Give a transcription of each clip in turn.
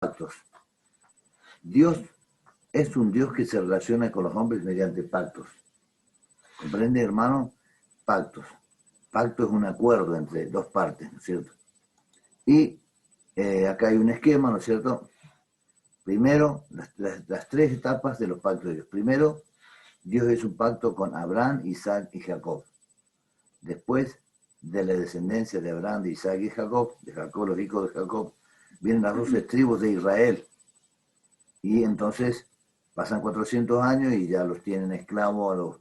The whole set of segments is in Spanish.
pactos. Dios es un Dios que se relaciona con los hombres mediante pactos. ¿Comprende, hermano? Pactos. Pacto es un acuerdo entre dos partes, ¿no es cierto? Y acá hay un esquema, ¿no es cierto? Primero, las tres etapas de los pactos de Dios. Primero, Dios hizo un pacto con Abraham, Isaac y Jacob. Después, de la descendencia de Abraham, de Isaac y de Jacob, los hijos de Jacob, vienen las 12 tribus de Israel. Y entonces pasan 400 años y ya los tienen esclavos a los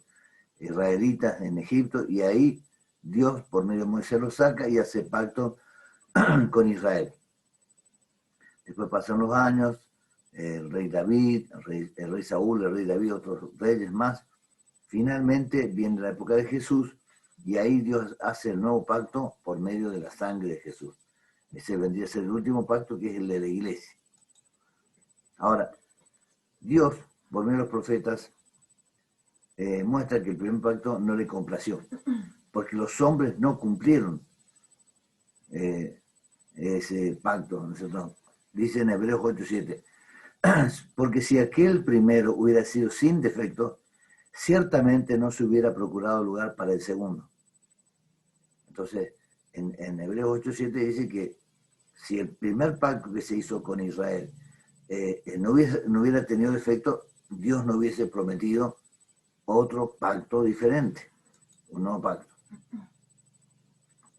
israelitas en Egipto, y ahí Dios por medio de Moisés los saca y hace pacto con Israel. Después pasan los años, el rey David, el rey Saúl, el rey David, otros reyes más. Finalmente viene la época de Jesús y ahí Dios hace el nuevo pacto por medio de la sangre de Jesús. Ese vendría a ser el último pacto, que es el de la iglesia. Ahora, Dios, por medio de los profetas, muestra que el primer pacto no le complació, porque los hombres no cumplieron ese pacto, ¿no es cierto? Dice en Hebreos 8:7, porque si aquel primero hubiera sido sin defecto, ciertamente no se hubiera procurado lugar para el segundo. Entonces, en Hebreos 8:7 dice que si el primer pacto que se hizo con Israel no hubiera tenido defecto, Dios no hubiese prometido otro pacto diferente, un nuevo pacto.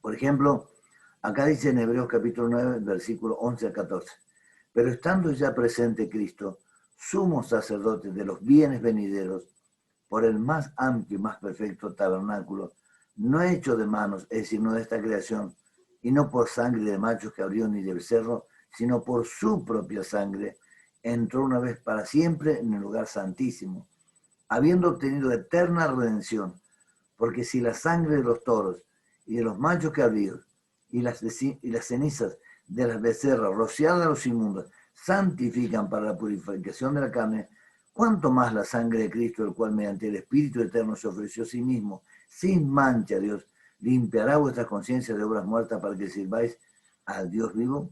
Por ejemplo, acá dice en Hebreos capítulo 9, versículo 11 al 14, pero estando ya presente Cristo, sumo sacerdote de los bienes venideros, por el más amplio y más perfecto tabernáculo, no hecho de manos, es decir, no de esta creación, y no por sangre de machos que abrió ni de becerro, sino por su propia sangre, entró una vez para siempre en el lugar santísimo, habiendo obtenido eterna redención, porque si la sangre de los toros y de los machos cabríos y las cenizas de las becerras rociadas a los inmundos santifican para la purificación de la carne, cuánto más la sangre de Cristo, el cual mediante el Espíritu Eterno se ofreció a sí mismo, sin mancha a Dios, limpiará vuestras conciencias de obras muertas para que sirváis al Dios vivo.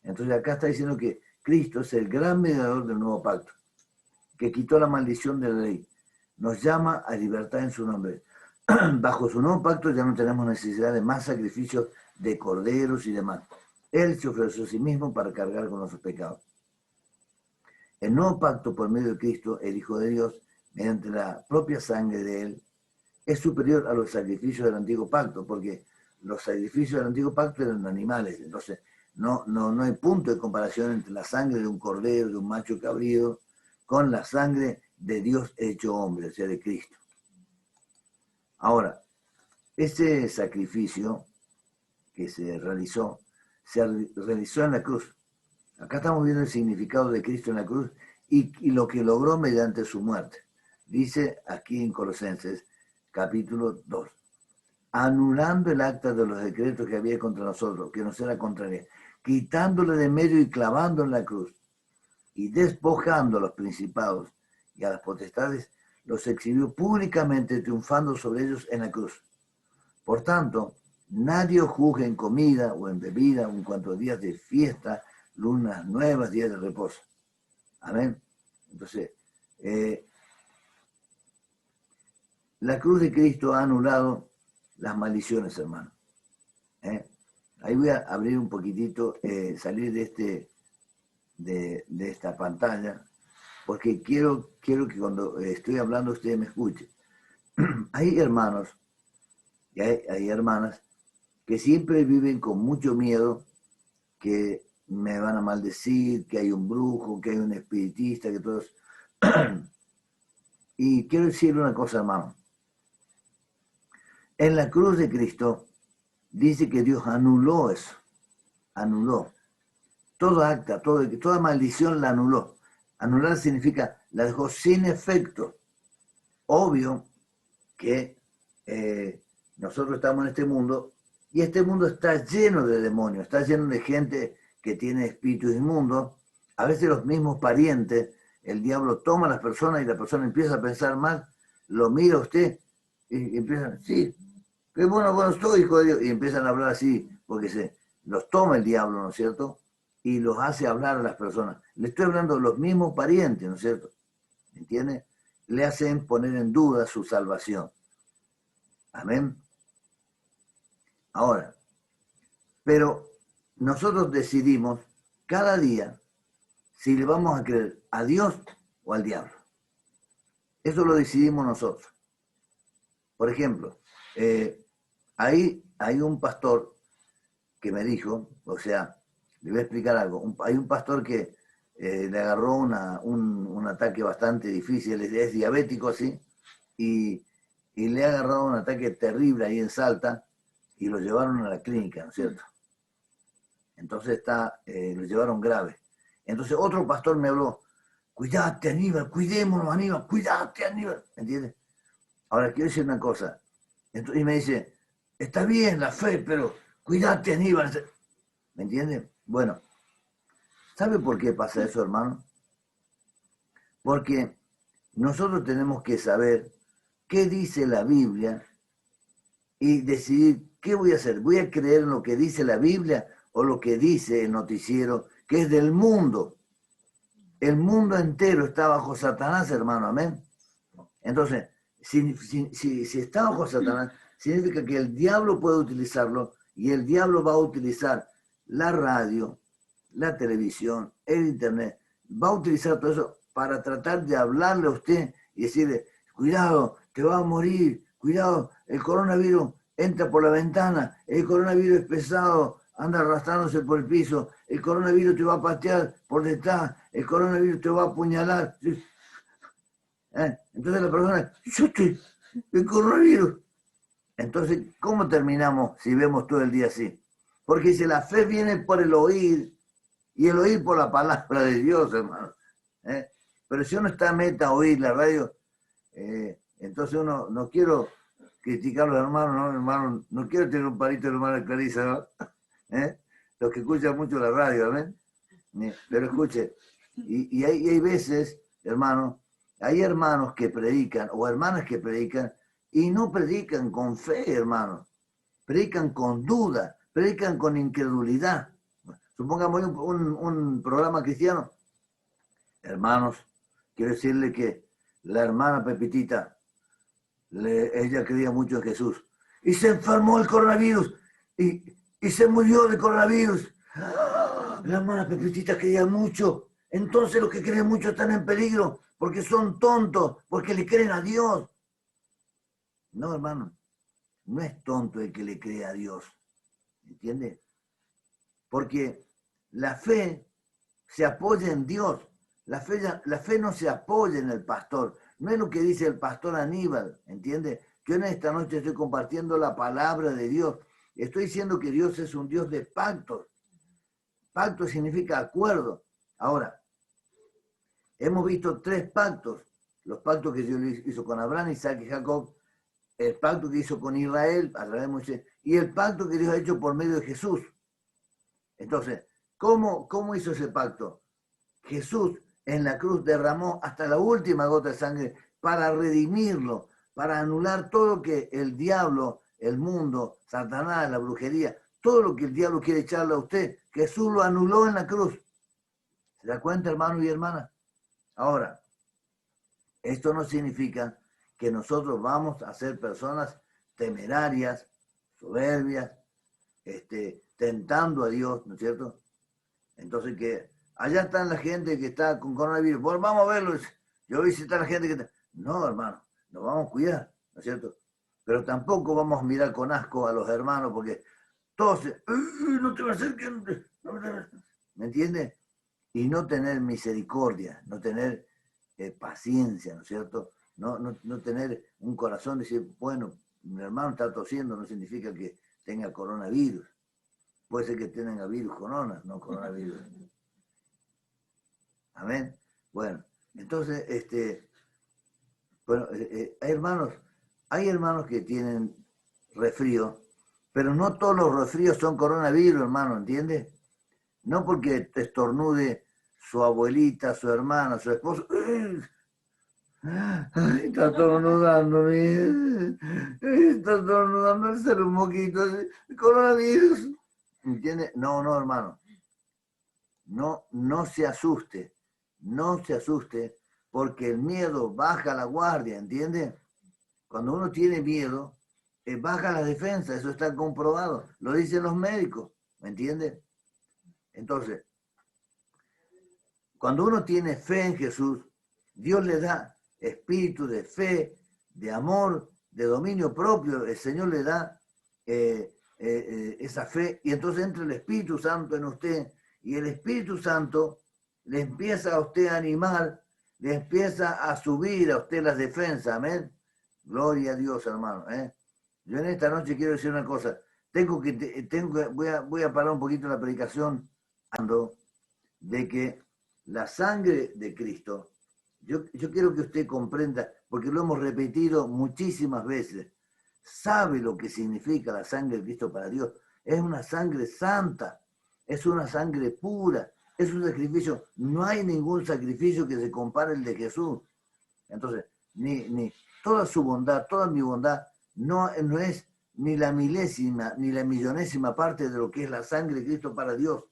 Entonces acá está diciendo que Cristo es el gran mediador del nuevo pacto, que quitó la maldición de la ley, nos llama a libertad en su nombre. Bajo su nuevo pacto ya no tenemos necesidad de más sacrificios de corderos y demás. Él se ofreció a sí mismo para cargar con nuestros pecados. El nuevo pacto por medio de Cristo, el Hijo de Dios, mediante la propia sangre de Él, es superior a los sacrificios del antiguo pacto, porque los sacrificios del antiguo pacto eran animales. Entonces, no hay punto de comparación entre la sangre de un cordero, de un macho cabrío, con la sangre de Dios hecho hombre, o sea, de Cristo. Ahora, ese sacrificio que se realizó en la cruz. Acá estamos viendo el significado de Cristo en la cruz y lo que logró mediante su muerte. Dice aquí en Colosenses, capítulo 2, anulando el acta de los decretos que había contra nosotros, que nos era contraria, quitándole de medio y clavando en la cruz, y despojando a los principados y a las potestades, los exhibió públicamente, triunfando sobre ellos en la cruz. Por tanto, nadie os juzgue en comida o en bebida, o en cuanto a días de fiesta, lunas nuevas, días de reposo. Amén. Entonces, la cruz de Cristo ha anulado las maldiciones, hermano. Ahí voy a abrir un poquitito, salir de esta pantalla, porque quiero que cuando estoy hablando ustedes me escuchen. Hay hermanos y hay hermanas que siempre viven con mucho miedo, que me van a maldecir, que hay un brujo, que hay un espiritista, que todos... Y quiero decirle una cosa, hermano. En la cruz de Cristo dice que Dios anuló eso, anuló. Todo acta, toda maldición la anuló. Anular significa, la dejó sin efecto. Obvio que nosotros estamos en este mundo y este mundo está lleno de demonios, está lleno de gente que tiene espíritus inmundos. A veces los mismos parientes, el diablo toma a las personas y la persona empieza a pensar mal, lo mira a usted y empiezan, sí, qué bueno estoy, hijo de Dios, y empiezan a hablar así, porque los toma el diablo, ¿no es cierto? y los hace hablar a las personas. Le estoy hablando de los mismos parientes, ¿no es cierto? ¿Me entiende? Le hacen poner en duda su salvación. Amén. Ahora, pero nosotros decidimos cada día si le vamos a creer a Dios o al diablo. Eso lo decidimos nosotros. Por ejemplo, hay un pastor que me dijo, o sea, le voy a explicar algo. Hay un pastor que le agarró un ataque bastante difícil, es diabético así, y le ha agarrado un ataque terrible ahí en Salta y lo llevaron a la clínica, ¿no es cierto? Entonces lo llevaron grave. Entonces otro pastor me habló, cuídate Aníbal, cuidémonos Aníbal, cuídate Aníbal, ¿entiendes? Ahora quiero decir una cosa, y me dice, está bien la fe, pero cuídate Aníbal, ¿me entiendes? Bueno, ¿sabe por qué pasa eso, hermano? Porque nosotros tenemos que saber qué dice la Biblia y decidir qué voy a hacer. ¿Voy a creer en lo que dice la Biblia o lo que dice el noticiero, que es del mundo? El mundo entero está bajo Satanás, hermano, amén. Entonces, si está bajo Satanás, significa que el diablo puede utilizarlo y el diablo va a utilizar la radio, la televisión, el internet, va a utilizar todo eso para tratar de hablarle a usted y decirle, cuidado, te vas a morir, cuidado, el coronavirus entra por la ventana, el coronavirus es pesado, anda arrastrándose por el piso, el coronavirus te va a patear por detrás, el coronavirus te va a apuñalar. Entonces la persona, yo estoy, el coronavirus. Entonces, ¿cómo terminamos si vemos todo el día así? Porque si la fe viene por el oír, y el oír por la palabra de Dios, hermano. Pero si uno está meta a oír la radio, entonces uno, no quiero criticar a los hermanos, ¿no? Hermano, no quiero tener un palito de hermana Clarisa, ¿no? Los que escuchan mucho la radio, ¿ven? Pero escuche, y hay veces, hermano, hay hermanos que predican, o hermanas que predican, y no predican con fe, hermano. Predican con duda, predican con incredulidad. Supongamos un programa cristiano. Hermanos, quiero decirle que la hermana Pepitita, ella creía mucho en Jesús. Y se enfermó el coronavirus. Y se murió de coronavirus. La hermana Pepitita creía mucho. Entonces los que creen mucho están en peligro. Porque son tontos. Porque le creen a Dios. No, hermano. No es tonto el que le cree a Dios. ¿Entiende? Porque la fe se apoya en Dios. La fe no se apoya en el pastor. No es lo que dice el pastor Aníbal, ¿entiende? Yo en esta noche estoy compartiendo la palabra de Dios. Estoy diciendo que Dios es un Dios de pactos. Pacto significa acuerdo. Ahora, hemos visto 3 pactos. Los pactos que Dios hizo con Abraham, Isaac y Jacob. El pacto que hizo con Israel, a través de Moisés. Y el pacto que Dios ha hecho por medio de Jesús. Entonces, ¿cómo hizo ese pacto? Jesús en la cruz derramó hasta la última gota de sangre para redimirlo, para anular todo lo que el diablo, el mundo, Satanás, la brujería, todo lo que el diablo quiere echarle a usted, Jesús lo anuló en la cruz. ¿Se da cuenta, hermano y hermana? Ahora, esto no significa que nosotros vamos a ser personas temerarias, soberbias, tentando a Dios, ¿no es cierto? Entonces que allá está la gente que está con coronavirus, bueno, vamos a verlo, yo vi si está la gente que está... No, hermano, nos vamos a cuidar, ¿no es cierto? Pero tampoco vamos a mirar con asco a los hermanos porque todos no te va a hacer que... ¿Me entiendes? Y no tener misericordia, no tener paciencia, ¿no es cierto? No tener un corazón de decir, bueno, mi hermano está tosiendo, no significa que tenga coronavirus. Puede ser que tenga virus corona, no coronavirus. Amén. Bueno, entonces, bueno, hay hermanos que tienen resfrío, pero no todos los resfríos son coronavirus, hermano, ¿entiendes? No porque te estornude su abuelita, su hermana, su esposo. Ay, está estornudando, está estornudando, un moquito, coronavirus. ¿Entiendes? No, hermano. no se asuste, no se asuste, porque el miedo baja la guardia, ¿entiende? Cuando uno tiene miedo, baja la defensa, eso está comprobado, lo dicen los médicos, ¿me entiende? Entonces, cuando uno tiene fe en Jesús, Dios le da espíritu de fe, de amor, de dominio propio, el Señor le da esa fe, y entonces entra el Espíritu Santo en usted, y el Espíritu Santo le empieza a usted a animar, le empieza a subir a usted las defensas, amén. Gloria a Dios, hermano. Yo en esta noche quiero decir una cosa, voy a parar un poquito la predicación de que la sangre de Cristo, yo quiero que usted comprenda, porque lo hemos repetido muchísimas veces, sabe lo que significa la sangre de Cristo para Dios. Es una sangre santa, es una sangre pura, es un sacrificio. No hay ningún sacrificio que se compare al de Jesús. Entonces, ni toda su bondad, toda mi bondad, no es ni la milésima, ni la millonésima parte de lo que es la sangre de Cristo para Dios.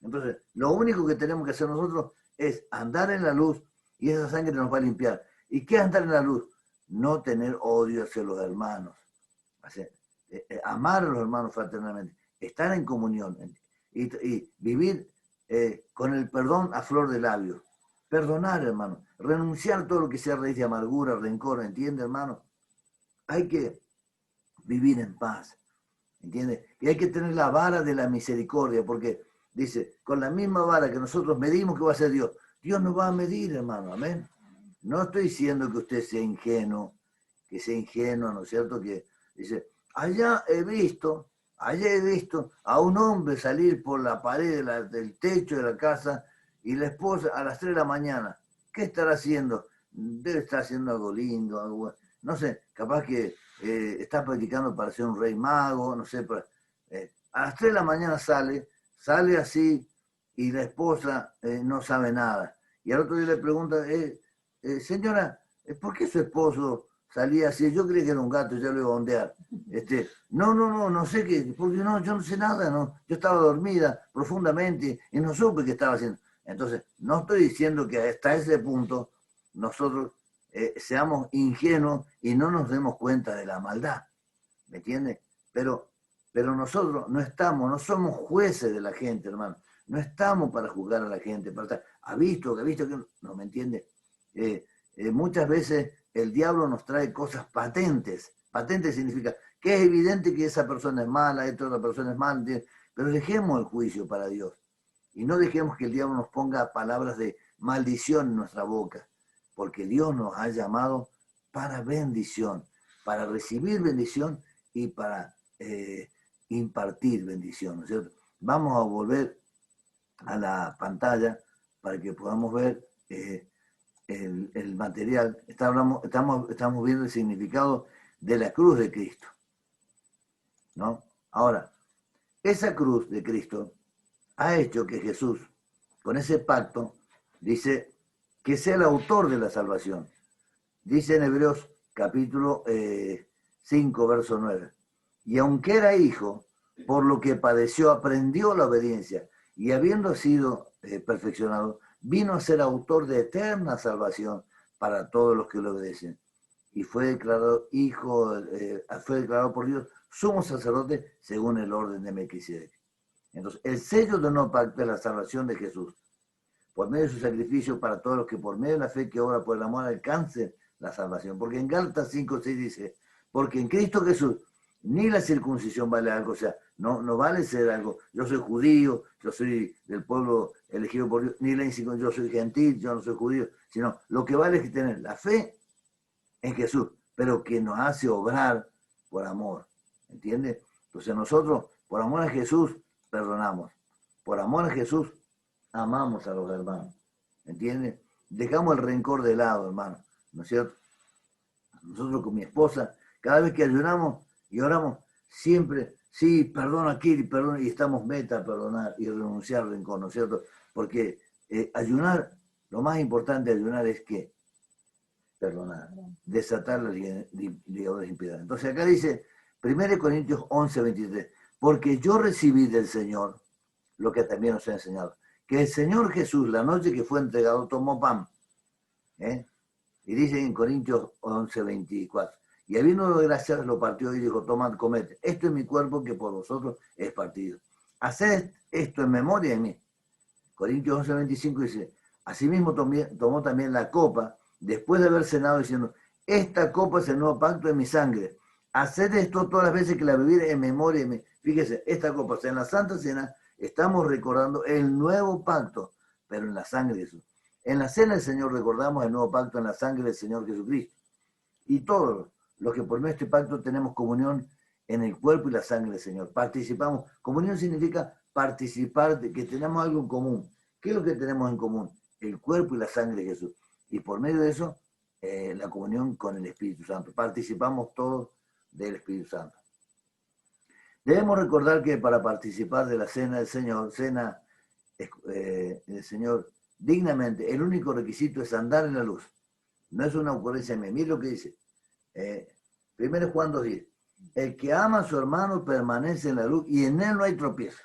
Entonces, lo único que tenemos que hacer nosotros es andar en la luz y esa sangre nos va a limpiar. ¿Y qué es andar en la luz? No tener odio hacia los hermanos. Amar a los hermanos fraternalmente, estar en comunión y vivir con el perdón a flor de labios. Perdonar, hermano. Renunciar todo lo que sea raíz de amargura, rencor, ¿entiende, hermano? Hay que vivir en paz, ¿entiende? Y hay que tener la vara de la misericordia, porque dice, con la misma vara que nosotros medimos que va a ser Dios, Dios nos va a medir, hermano, amén. No estoy diciendo que usted sea ingenuo, ¿no es cierto? Que dice, allá he visto a un hombre salir por la pared del techo de la casa y la esposa a las 3 de la mañana. ¿Qué estará haciendo? Debe estar haciendo algo lindo, algo, no sé, capaz que está practicando para ser un rey mago, no sé, pero, a las 3 de la mañana sale así y la esposa no sabe nada. Y al otro día le pregunta, señora, ¿por qué su esposo salía así? Yo creí que era un gato, ya lo iba a ondear. No sé qué, porque no, yo no sé nada, no. Yo estaba dormida profundamente y no supe qué estaba haciendo. Entonces, no estoy diciendo que hasta ese punto nosotros seamos ingenuos y no nos demos cuenta de la maldad, ¿me entiendes? Pero nosotros no somos jueces de la gente, hermano. No estamos para juzgar a la gente, para estar, ha visto que no, ¿me entiende? Muchas veces el diablo nos trae cosas patentes. Patente significa que es evidente que esa persona es mala, esta otra persona es mala, ¿entiendes? Pero dejemos el juicio para Dios. Y no dejemos que el diablo nos ponga palabras de maldición en nuestra boca, porque Dios nos ha llamado para bendición, para recibir bendición y para impartir bendición, ¿no es cierto? Vamos a volver a la pantalla para que podamos ver el material. Estamos viendo el significado de la cruz de Cristo, ¿no? Ahora, esa cruz de Cristo ha hecho que Jesús, con ese pacto, dice que sea el autor de la salvación. Dice en Hebreos capítulo 5, verso 9. Y aunque era hijo, por lo que padeció, aprendió la obediencia. Y habiendo sido perfeccionado, vino a ser autor de eterna salvación para todos los que le obedecen. Y fue declarado fue declarado por Dios sumo sacerdote según el orden de Melquisedec. Entonces, el sello de no pacto es la salvación de Jesús, por medio de su sacrificio para todos los que por medio de la fe que obra por el amor alcancen la salvación. Porque en Gálatas 5:6 dice, porque en Cristo Jesús ni la circuncisión vale algo, o sea, no vale ser algo, yo soy judío, yo soy del pueblo elegido por Dios, ni la incircuncisión, yo soy gentil, yo no soy judío, sino lo que vale es tener la fe en Jesús, pero que nos hace obrar por amor, ¿entiendes? Entonces nosotros, por amor a Jesús, perdonamos, por amor a Jesús, amamos a los hermanos, ¿entiendes? Dejamos el rencor de lado, hermano, ¿no es cierto? Nosotros con mi esposa, cada vez que ayunamos y oramos, siempre, sí, perdona aquí, perdona, y estamos meta a perdonar y renunciar al rencor, ¿no es cierto? Porque ayunar, lo más importante de ayunar es que perdonar, desatar la ligadura de impiedad. Entonces acá dice, 1 Corintios 11:23, porque yo recibí del Señor lo que también os he enseñado, que el Señor Jesús, la noche que fue entregado, tomó pan. Y dice en Corintios 11:24, y habiendo dado gracias, lo partió y dijo, tomad, comed, esto es mi cuerpo que por vosotros es partido. Haced esto en memoria de mí. Corintios 11:25 dice, asimismo tomó también la copa, después de haber cenado, diciendo, esta copa es el nuevo pacto de mi sangre. Haced esto todas las veces que la bebida en memoria de mí. Fíjese, esta copa, o sea, en la Santa Cena, estamos recordando el nuevo pacto, pero en la sangre de Jesús. En la cena del Señor recordamos el nuevo pacto en la sangre del Señor Jesucristo. Y todos los que por nuestro pacto tenemos comunión en el cuerpo y la sangre del Señor. Participamos. Comunión significa participar de que tenemos algo en común. ¿Qué es lo que tenemos en común? El cuerpo y la sangre de Jesús. Y por medio de eso, la comunión con el Espíritu Santo. Participamos todos del Espíritu Santo. Debemos recordar que para participar de la cena del Señor, del Señor dignamente, el único requisito es andar en la luz. No es una ocurrencia mía. Mira lo que dice. 1 Juan 2:10. El que ama a su hermano permanece en la luz y en él no hay tropiezo.